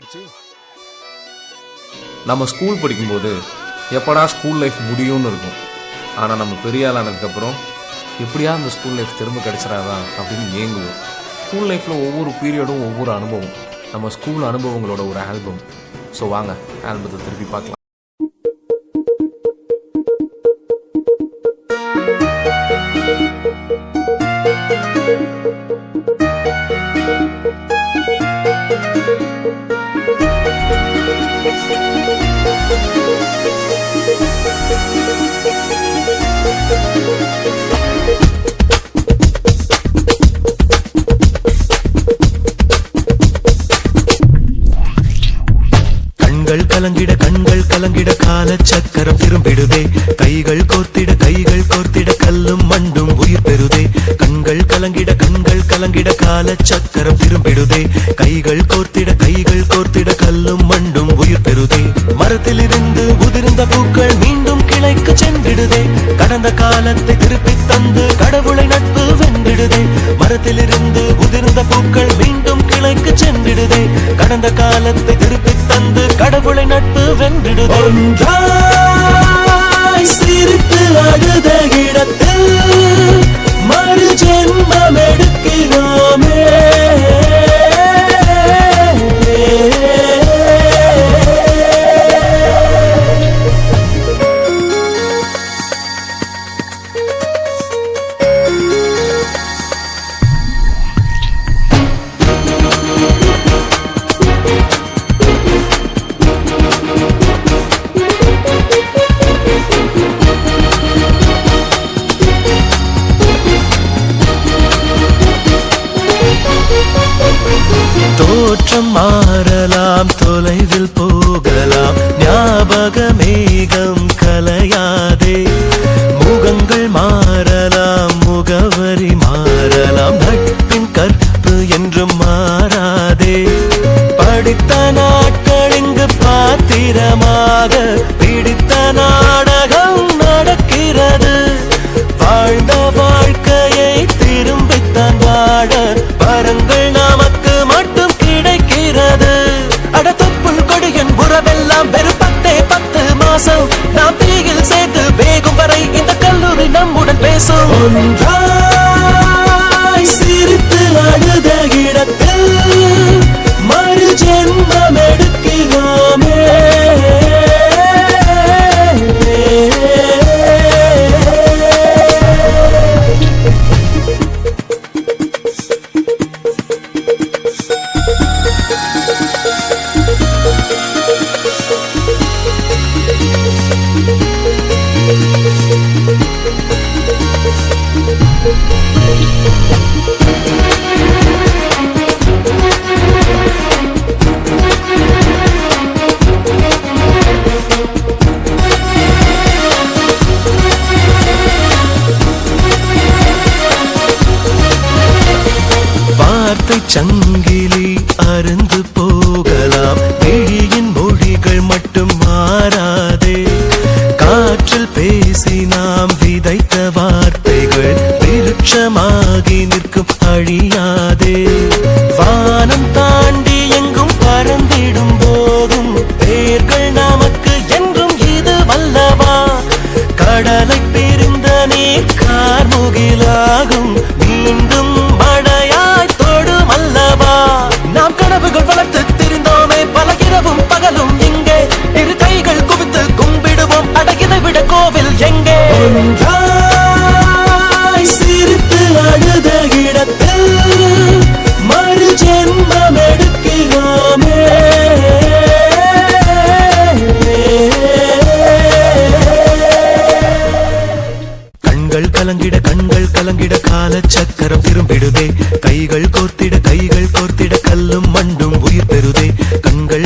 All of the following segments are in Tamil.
ஆயிடுச்சு. நம்ம ஸ்கூல் படிக்கும்போது எப்படா ஸ்கூல் லைஃப் முடியும்னு இருக்கும். ஆனால் நம்ம பெரிய ஆளானதுக்கப்புறம் எப்படியா அந்த ஸ்கூல் லைஃப் திரும்ப கிடைச்சிடாதா அப்படின்னு ஏங்குவோம். ஸ்கூல் லைஃப்பில் ஒவ்வொரு பீரியடும் ஒவ்வொரு அனுபவம். நம்ம ஸ்கூல் அனுபவங்களோட ஒரு ஆல்பம். ஸோ வாங்க ஆல்பத்தை திருப்பி பார்க்கலாம். கண்கள் கலங்கிட கால சக்கரம் திரும்பிடுதே. கைகள் கோர்த்திட கல்லும் மண்டும் உயிர் பெறுதே. கண்கள் கலங்கிட கால சக்கரம் திரும்பிடுதே. கைகள் கோர்த்திட கல்லும் மண்டும் உயிர் பெறுதே. மரத்திலிருந்து உதிர்ந்த பூக்கள் மீண்டும் கிளைக்கு சென்றிடுதே. கடந்த காலத்தை திருப்பி தந்து கடவுளை நட்பு வென்றிடுதே. மரத்திலிருந்து உதிர்ந்த பூக்கள் மீண்டும் கிளைக்கு சென்றிடுதே. கடந்த காலத்தை திருப்பி தந்து கடவுளை நட்பு வென்றிடுதே. ஒன்றாய் சிரித்து அழுத இடத்தில் மறு ஜென்மம் எடுக்கிறோமே. தோற்றம் மாறலாம், தொலைவில் போகலாம், ஞாபக மேகம் கலையாதே. முகங்கள் மாறலாம், முகவரி மாறலாம், நட்பின் கற்பு என்றும் மாறாதே. படித்த நாட்கள் இங்கு பாத்திரமாக பிடித்த நாடகம் நடக்கிறது. வாழ்ந்த வாழ்க்கையை திரும்பித்தான் வாழ வரங்கள் நமக்கு மட்டும் கிடைக்கிறது. அடத்தப்புள் கொடியின் உறவெல்லாம் வெறும் 10 மாசம். நாம் தீயில் சேர்த்து வேகும் வரை இந்த கல்லூரி நம்முடன் பேசும். ஒன்றாய் சிரித்து அழுத இடத்தில் மறு ஜென்மம் எடுக்கிறோமே. வார்த்தை சங்கிலி அருந்து போகலாம், விழியின் மொழிகள் மட்டும் மாறாதே. காற்றில் பேசி நாம் விதைத்த வார்த்தைகள் விருட்சமாகி நிற்கும், அழியாதே. வானம் தாண்டி எங்கும் பறந்திடும் போதும் பேர்கள் நமக்கு என்றும் இது வல்லவா. கடலை பிரிந்த நீர் கார்முகிலாகும், மீண்டும் மழையாய் தொடும் அல்லவா. நாம் கனவுகள் வளர்த்து திரிந்தோமே, பல இரவும் பகலும் இங்கே. இரு கைகள் குவித்து கும்பிடுவோம், அடகினை விட கோவில் எங்கே. ஒன்றாய் சிரித்து அழுத இடத்தில் மறு ஜென்மம் எடுக்கிறோமே. கண்கள் கலங்கிட கால சக்கரம் திரும்பிடுதே. கைகள் கோர்த்திட கல்லும் மண்டும் உயிர் பெறுதே. கண்கள்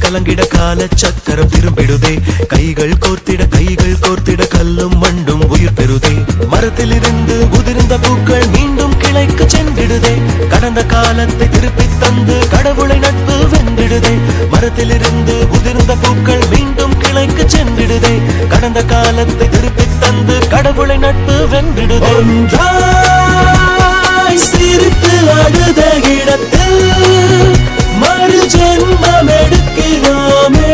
கலங்கிட கால சக்கரம் திரும்பிடுதே. கைகள் கோர்த்திட கல்லும் மண்டும் உயிர் பெறுதே. மரத்திலிருந்து உதிர்ந்த பூக்கள் மீண்டும் கிளைக்கு சென்றிடுதே. கடந்த காலத்தை திருப்பி தந்து கடவுளை நட்பு வென்றிடுதே. மரத்திலிருந்து உதிர்ந்த பூக்கள் மீண்டும் கிளைக்கு சென்றிடுதே. கடந்த காலத்தை திருப்பி தந்து கடவுளை நட்பு வென்றிடுதே. ஒன்றாய் சிரித்து அழுத இடத்தில் மறு ஜென்மம் எடுக்கிறோமே